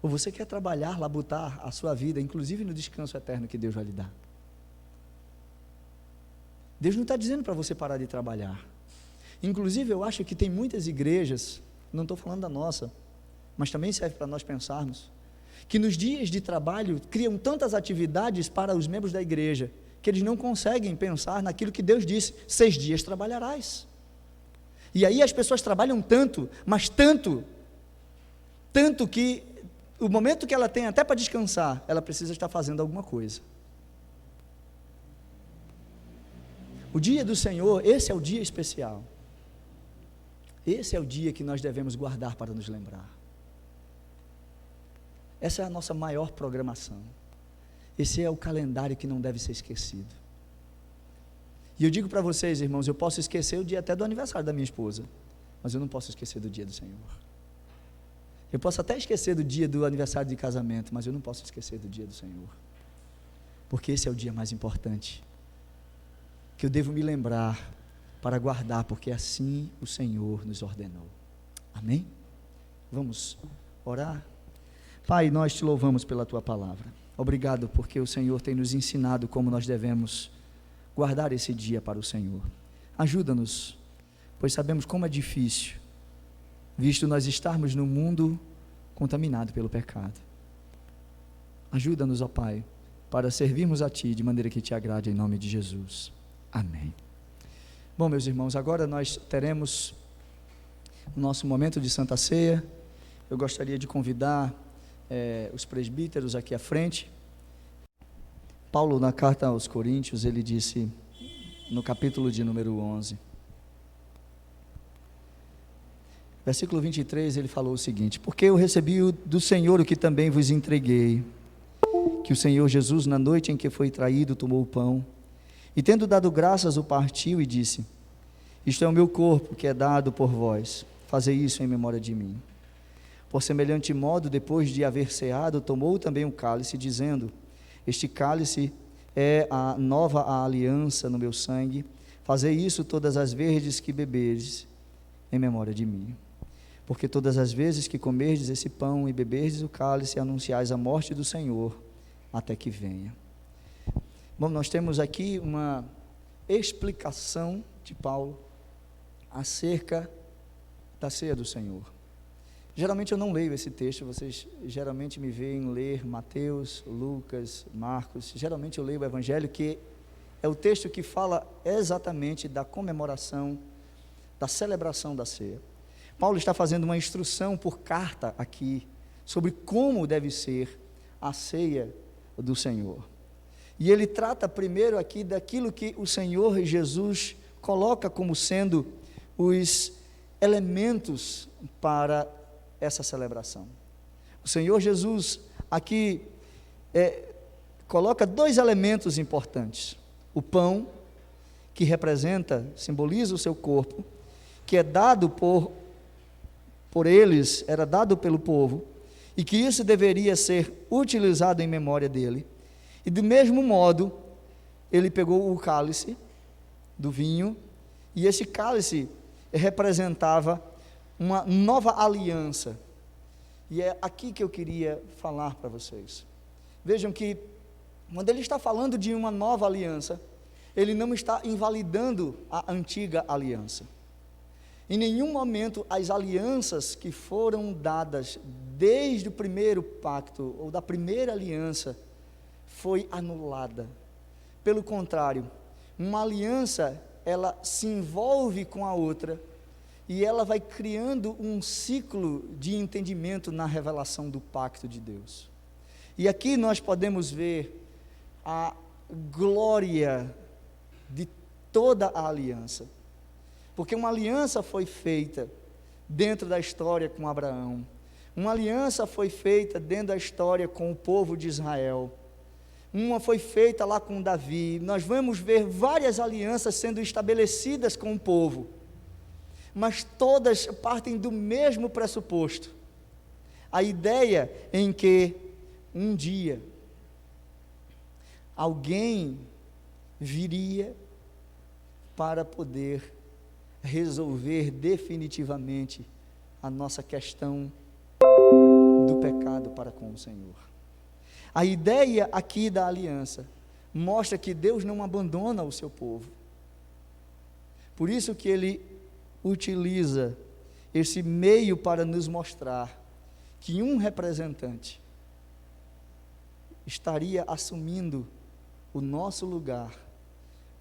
Ou você quer trabalhar, labutar a sua vida, inclusive no descanso eterno que Deus vai lhe dar? Deus não está dizendo para você parar de trabalhar. Inclusive eu acho que tem muitas igrejas, não estou falando da nossa, mas também serve para nós pensarmos, que nos dias de trabalho criam tantas atividades para os membros da igreja, que eles não conseguem pensar naquilo que Deus disse: 6 dias trabalharás. E aí as pessoas trabalham tanto, mas tanto que o momento que ela tem até para descansar, ela precisa estar fazendo alguma coisa. O dia do Senhor, esse é o dia especial. Esse é o dia que nós devemos guardar para nos lembrar. Essa é a nossa maior programação. Esse é o calendário que não deve ser esquecido. E eu digo para vocês, irmãos, eu posso esquecer o dia até do aniversário da minha esposa, mas eu não posso esquecer do dia do Senhor. Eu posso até esquecer do dia do aniversário de casamento, mas eu não posso esquecer do dia do Senhor, porque esse é o dia mais importante, que eu devo me lembrar para guardar, porque assim o Senhor nos ordenou. Amém? Vamos orar? Pai, nós te louvamos pela tua palavra. Obrigado porque o Senhor tem nos ensinado como nós devemos guardar esse dia para o Senhor. Ajuda-nos, pois sabemos como é difícil, visto nós estarmos no mundo contaminado pelo pecado. Ajuda-nos, ó Pai, para servirmos a Ti de maneira que Te agrade, em nome de Jesus. Amém. Bom, meus irmãos, agora nós teremos o nosso momento de Santa Ceia. Eu gostaria de convidar os presbíteros aqui à frente. Paulo, na carta aos Coríntios, ele disse, no capítulo de número 11, Versículo 23, ele falou o seguinte: porque eu recebi do Senhor o que também vos entreguei, que o Senhor Jesus, na noite em que foi traído, tomou o pão, e tendo dado graças, o partiu e disse: isto é o meu corpo, que é dado por vós, fazei isso em memória de mim. Por semelhante modo, depois de haver ceado, tomou também o cálice, dizendo: este cálice é a nova aliança no meu sangue, fazei isso todas as vezes que beberdes, em memória de mim. Porque todas as vezes que comerdes esse pão e beberdes o cálice, anunciais a morte do Senhor, até que venha. Bom, nós temos aqui uma explicação de Paulo acerca da ceia do Senhor. Geralmente eu não leio esse texto, vocês geralmente me veem ler Mateus, Lucas, Marcos, geralmente eu leio o Evangelho, que é o texto que fala exatamente da comemoração, da celebração da ceia. Paulo está fazendo uma instrução por carta aqui, sobre como deve ser a ceia do Senhor. E ele trata primeiro aqui daquilo que o Senhor Jesus coloca como sendo os elementos para essa celebração. O Senhor Jesus aqui coloca dois elementos importantes: o pão, que representa, simboliza o seu corpo, que é dado por eles, era dado pelo povo, e que isso deveria ser utilizado em memória dele. E do mesmo modo, ele pegou o cálice do vinho, e esse cálice representava uma nova aliança. E é aqui que eu queria falar para vocês. Vejam que, quando ele está falando de uma nova aliança, ele não está invalidando a antiga aliança. Em nenhum momento as alianças que foram dadas desde o primeiro pacto, ou da primeira aliança, foi anulada. Pelo contrário, uma aliança, ela se envolve com a outra, e ela vai criando um ciclo de entendimento na revelação do pacto de Deus. E aqui nós podemos ver a glória de toda a aliança, porque uma aliança foi feita dentro da história com Abraão, uma aliança foi feita dentro da história com o povo de Israel, uma foi feita lá com Davi. Nós vamos ver várias alianças sendo estabelecidas com o povo, mas todas partem do mesmo pressuposto, a ideia em que um dia alguém viria para poder resolver definitivamente a nossa questão do pecado para com o Senhor. A ideia aqui da aliança mostra que Deus não abandona o seu povo. Por isso que ele utiliza esse meio para nos mostrar que um representante estaria assumindo o nosso lugar,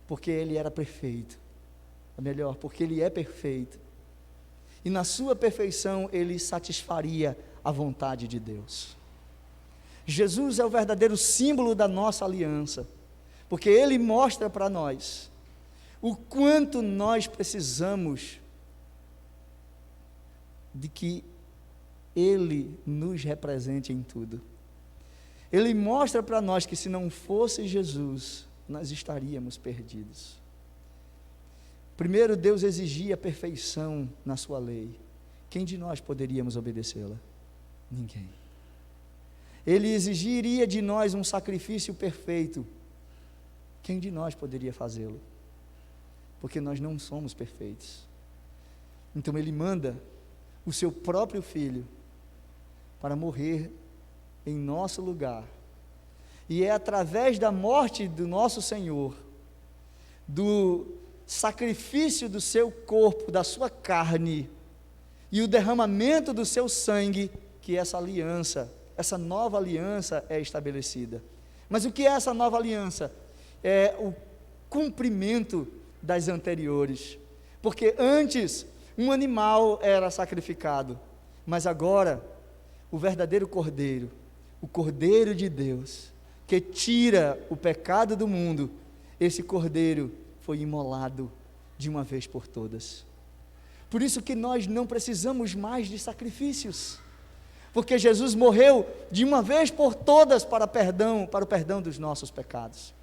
porque ele era perfeito, ou melhor, porque ele é perfeito, e na sua perfeição ele satisfaria a vontade de Deus. Jesus é o verdadeiro símbolo da nossa aliança, porque ele mostra para nós o quanto nós precisamos de que ele nos represente em tudo. Ele mostra para nós que se não fosse Jesus, nós estaríamos perdidos. Primeiro, Deus exigia perfeição na sua lei. Quem de nós poderíamos obedecê-la? Ninguém. Ele exigiria de nós um sacrifício perfeito. Quem de nós poderia fazê-lo? Porque nós não somos perfeitos. Então ele manda o seu próprio filho para morrer em nosso lugar, e é através da morte do nosso Senhor, do sacrifício do seu corpo, da sua carne, e o derramamento do seu sangue, que essa aliança, essa nova aliança é estabelecida. Mas o que é essa nova aliança? É o cumprimento das anteriores, porque antes um animal era sacrificado, mas agora o verdadeiro cordeiro, o Cordeiro de Deus, que tira o pecado do mundo, esse Cordeiro foi imolado de uma vez por todas. Por isso que nós não precisamos mais de sacrifícios, porque Jesus morreu de uma vez por todas para o perdão dos nossos pecados.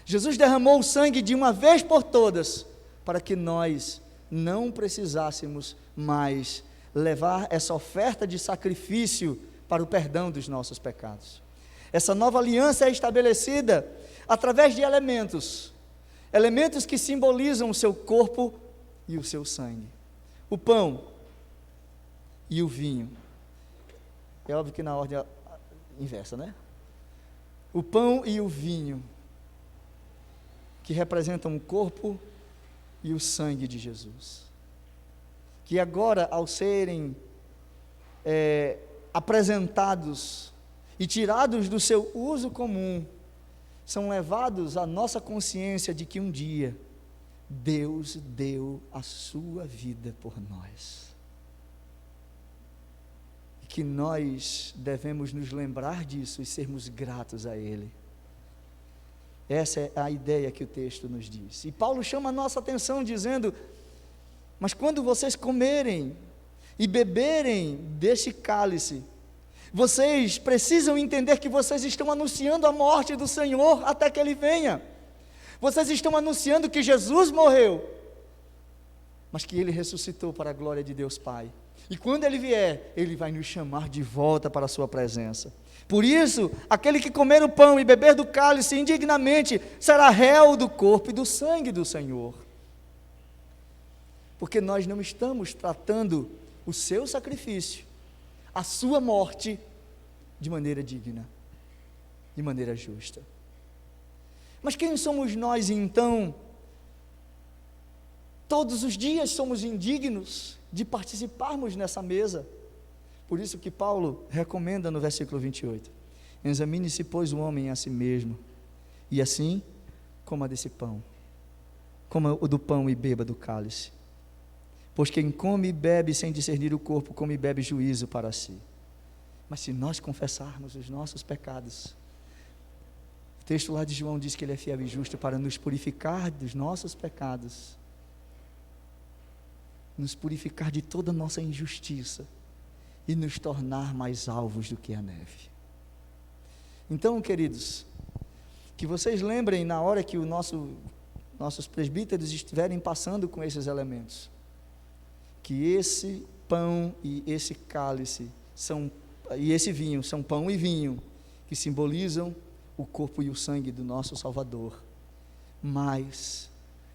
Jesus derramou o sangue de uma vez por todas, para que nós não precisássemos mais levar essa oferta de sacrifício para o perdão dos nossos pecados. Essa nova aliança é estabelecida através de elementos que simbolizam o seu corpo e o seu sangue. O pão e o vinho. É óbvio que na ordem inversa, né? O pão e o vinho, que representam o corpo e o sangue de Jesus, que agora, ao serem apresentados e tirados do seu uso comum, são levados à nossa consciência de que um dia Deus deu a sua vida por nós, e que nós devemos nos lembrar disso e sermos gratos a Ele. Essa é a ideia que o texto nos diz. E Paulo chama a nossa atenção dizendo: mas quando vocês comerem e beberem deste cálice, vocês precisam entender que vocês estão anunciando a morte do Senhor até que Ele venha. Vocês estão anunciando que Jesus morreu, mas que Ele ressuscitou para a glória de Deus Pai. E quando Ele vier, Ele vai nos chamar de volta para a sua presença. Por isso, aquele que comer o pão e beber do cálice indignamente, será réu do corpo e do sangue do Senhor. Porque nós não estamos tratando o seu sacrifício, a sua morte, de maneira digna, de maneira justa. Mas quem somos nós então? Todos os dias somos indignos de participarmos nessa mesa. Por isso que Paulo recomenda no versículo 28, examine-se, pois, o homem a si mesmo, e assim coma desse pão, coma o do pão e beba do cálice. Pois quem come e bebe sem discernir o corpo, come e bebe juízo para si. Mas se nós confessarmos os nossos pecados, o texto lá de João diz que Ele é fiel e justo para nos purificar dos nossos pecados, nos purificar de toda a nossa injustiça e nos tornar mais alvos do que a neve. Então, queridos, que vocês lembrem na hora que nossos presbíteros estiverem passando com esses elementos, que esse pão e esse cálice e esse vinho são pão e vinho que simbolizam o corpo e o sangue do nosso Salvador, mas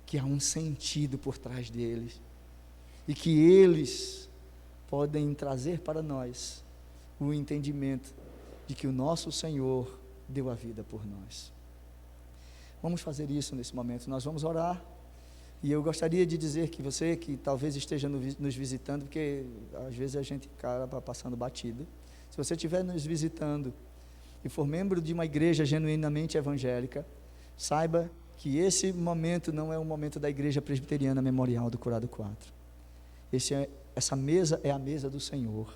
que há um sentido por trás deles, e que eles podem trazer para nós o entendimento de que o nosso Senhor deu a vida por nós. Vamos fazer isso nesse momento, nós vamos orar, e eu gostaria de dizer que você que talvez esteja nos visitando, porque às vezes a gente acaba passando batido, se você estiver nos visitando e for membro de uma igreja genuinamente evangélica, saiba que esse momento não é um momento da Igreja Presbiteriana Memorial do Curado 4. Essa mesa é a mesa do Senhor,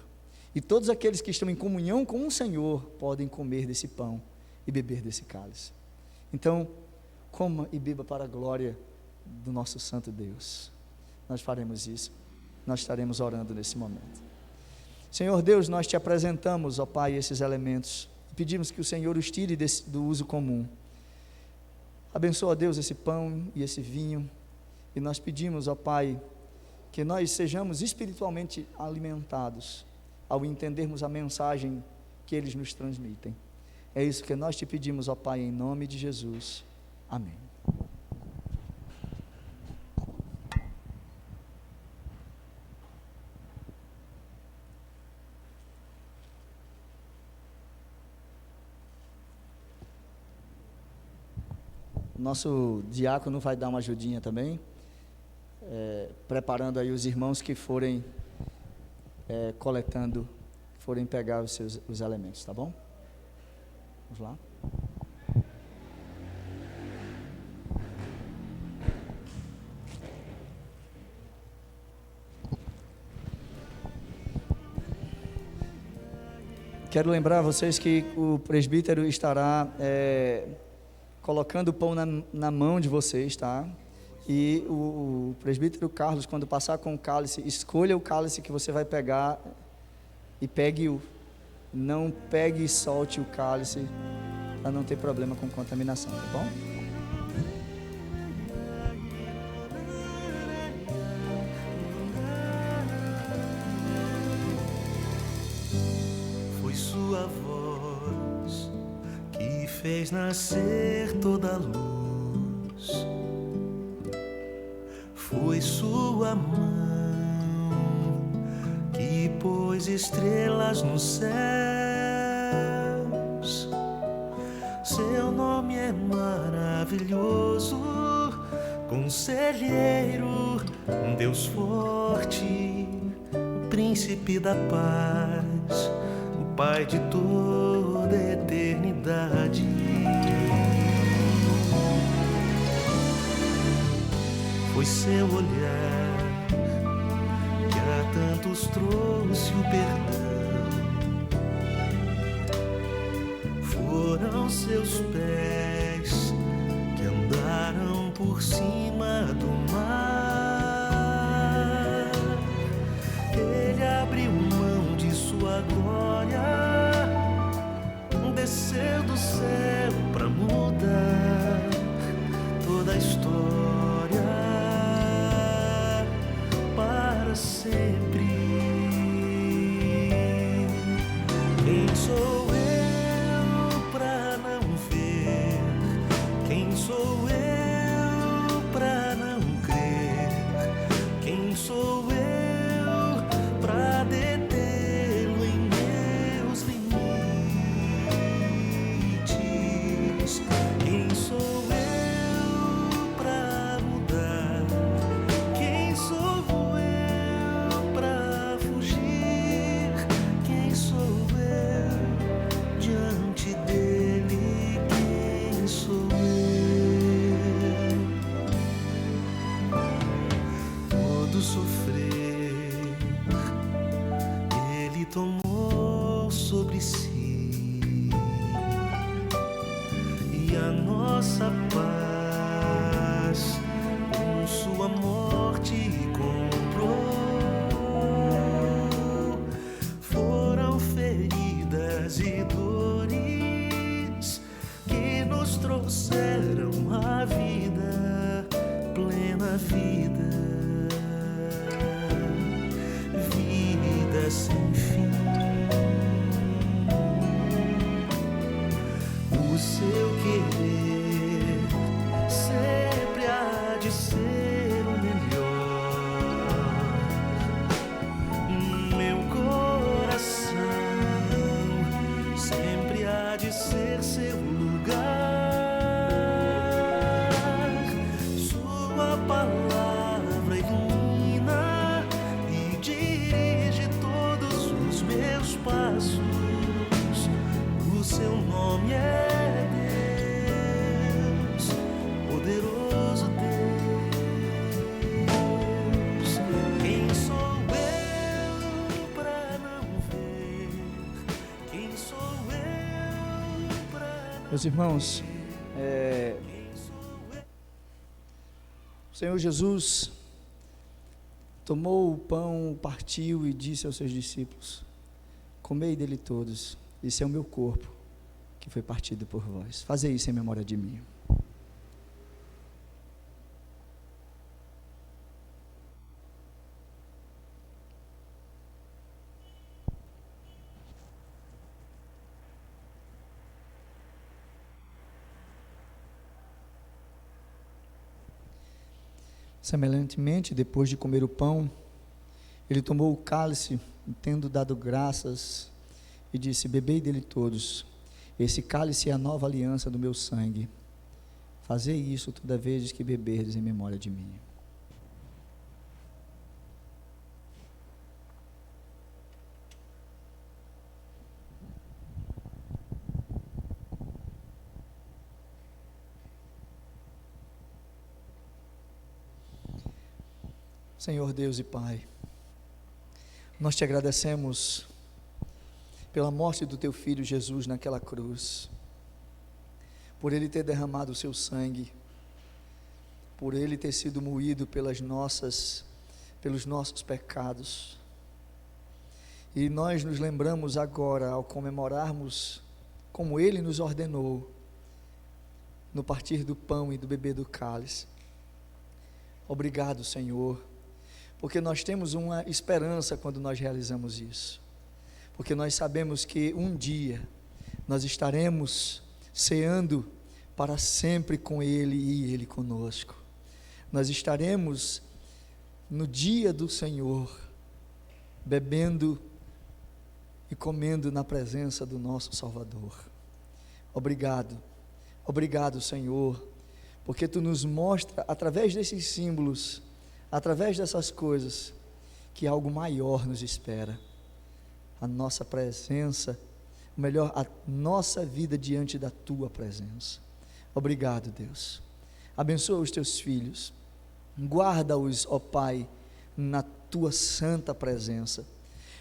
e todos aqueles que estão em comunhão com o Senhor podem comer desse pão e beber desse cálice. Então, coma e beba para a glória do nosso santo Deus. Nós faremos isso, nós estaremos orando nesse momento. Senhor Deus, nós te apresentamos, ó Pai, esses elementos, pedimos que o Senhor os tire do uso comum. Abençoa, Deus, esse pão e esse vinho, e nós pedimos, ó Pai, que nós sejamos espiritualmente alimentados ao entendermos a mensagem que eles nos transmitem. É isso que nós te pedimos, ó Pai, em nome de Jesus. Amém. Nosso diácono vai dar uma ajudinha também, preparando aí os irmãos que forem coletando, forem pegar os elementos, tá bom? Vamos lá. Quero lembrar a vocês que o presbítero estará colocando o pão na mão de vocês, tá? E o presbítero Carlos, quando passar com o cálice, escolha o cálice que você vai pegar e pegue-o. Não pegue e solte o cálice, para não ter problema com contaminação, tá bom? Foi sua voz que fez nascer toda a luz. Foi sua mão que pôs estrelas nos céus. Seu nome é maravilhoso, Conselheiro, Deus forte, Príncipe da paz, o Pai de toda a eternidade. Foi seu olhar que a tantos trouxe o perdão. Foram seus pés que andaram por cima do mar. Ele abriu mão de sua glória, desceu do céu pra mudar toda a história para sempre. Quem sou eu pra não ver? Quem sou eu pra não crer? Quem sou eu pra detê-lo em meus limites? Quem sou eu pra mudar? Quem sou eu pra fugir? Quem sou eu diante dele? Quem sou eu? Todo sofrer ele tomou sobre si, e a nossa paz com sua morte comprou. Foram feridas e dores que nos trouxeram a vida, plena vida, vida sem fim. O seu querer sempre há de ser o melhor. Meu coração sempre há de ser seu lugar. Sua palavra ilumina e dirige todos os meus passos. O seu nome é Deus, poderoso Deus. Quem sou eu pra não ver? Quem sou eu pra não Meus irmãos, o Senhor Jesus tomou o pão, partiu e disse aos seus discípulos: comei dele todos, esse é o meu corpo, que foi partido por vós. Fazei isso em memória de mim. Semelhantemente, depois de comer o pão, ele tomou o cálice, tendo dado graças, e disse: bebei dele todos, esse cálice é a nova aliança do meu sangue. Fazei isso toda vez que beberdes em memória de mim. Senhor Deus e Pai, nós te agradecemos pela morte do teu Filho Jesus naquela cruz, por Ele ter derramado o seu sangue, por Ele ter sido moído pelos nossos pecados. E nós nos lembramos agora, ao comemorarmos como Ele nos ordenou, no partir do pão e do beber do cálice. Obrigado, Senhor, porque nós temos uma esperança quando nós realizamos isso, porque nós sabemos que um dia nós estaremos ceando para sempre com Ele e Ele conosco. Nós estaremos no dia do Senhor, bebendo e comendo na presença do nosso Salvador. Obrigado, Senhor, porque Tu nos mostra, através desses símbolos, através dessas coisas, que algo maior nos espera. A nossa presença, ou melhor, a nossa vida diante da Tua presença. Obrigado, Deus. Abençoa os Teus filhos, guarda-os, ó Pai, na Tua santa presença.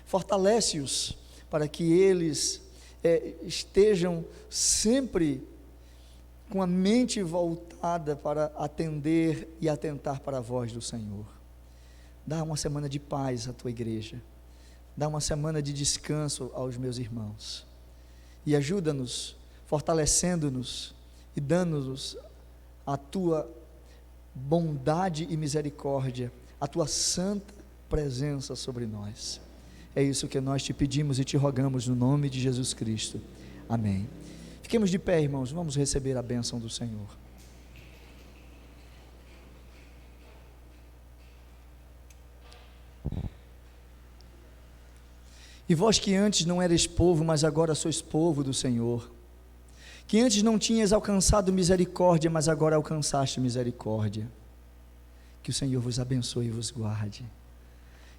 Fortalece-os para que eles estejam sempre com a mente voltada para atender e atentar para a voz do Senhor. Dá uma semana de paz à Tua igreja, dá uma semana de descanso aos meus irmãos, e ajuda-nos, fortalecendo-nos e dando-nos a Tua bondade e misericórdia, a Tua santa presença sobre nós. É isso que nós Te pedimos e Te rogamos no nome de Jesus Cristo. Amém. Fiquemos de pé, irmãos, vamos receber a bênção do Senhor. E vós que antes não erais povo, mas agora sois povo do Senhor, que antes não tinhas alcançado misericórdia, mas agora alcançaste misericórdia, que o Senhor vos abençoe e vos guarde,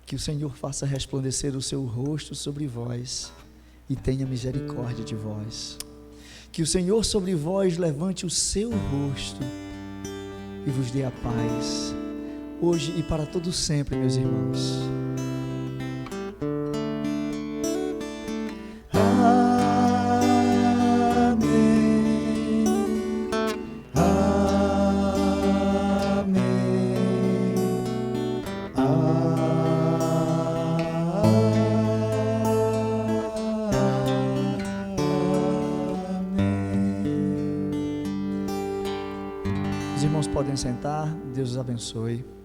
que o Senhor faça resplandecer o seu rosto sobre vós e tenha misericórdia de vós, que o Senhor sobre vós levante o seu rosto e vos dê a paz, hoje e para todo sempre, meus irmãos. Os irmãos podem sentar, Deus os abençoe.